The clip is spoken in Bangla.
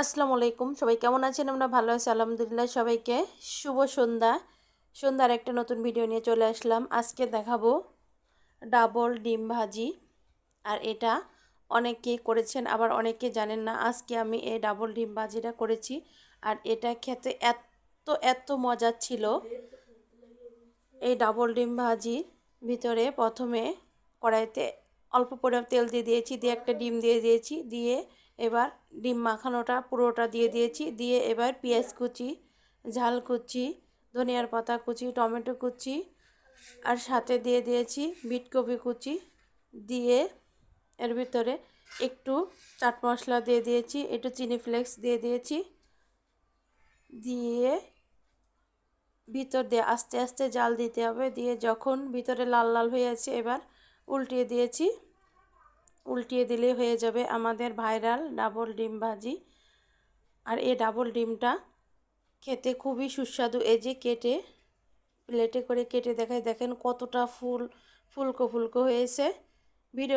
আসসালামু আলাইকুম, সবাই কেমন আছেন? আমরা ভালো আছি আলহামদুলিল্লাহ। সবাইকে শুভ সন্ধ্যা। সন্ধ্যার একটা নতুন ভিডিও নিয়ে চলে আসলাম। আজকে দেখাবো ডাবল ডিম ভাজি। আর এটা অনেকেই করেছেন, আবার অনেকে জানেন না। আজকে আমি এই ডাবল ডিম ভাজিটা করেছি। আর এটা খেতে এত এত মজা ছিল। এই ডাবল ডিম ভাজি ভিতরে প্রথমে কড়াইতে অল্প পরিমাণ তেল দিয়ে দিয়েছি, দিয়ে একটা ডিম দিয়ে দিয়েছি, দিয়ে এবার ডিম মাখানোটা পুরোটা দিয়ে দিয়েছি, দিয়ে এবার পেঁয়াজ কুচি, ঝাল কুচি, ধনিয়ার পাতা কুচি, টমেটো কুচি, আর সাথে দিয়ে দিয়েছি বিটকপি কুচি, দিয়ে এর ভিতরে একটু চাট মশলা দিয়ে দিয়েছি, একটু চিনি ফ্লেক্স দিয়ে দিয়েছি, দিয়ে ভিতর দিয়ে আস্তে আস্তে জাল দিতে হবে। দিয়ে যখন ভিতরে লাল লাল হয়ে আছে, এবার উল্টিয়ে দিয়েছি। উল্টিয়ে দিলে হয়ে যাবে আমাদের ভাইরাল ডাবল ডিম ভাজি। আর এই ডাবল ডিমটা খেতে খুবই সুস্বাদু। এই যে কেটে প্লেটে করে কেটে দেখাই, দেখেন কতটা ফুলকো ফুলকো হয়েছে। ভিডিওটি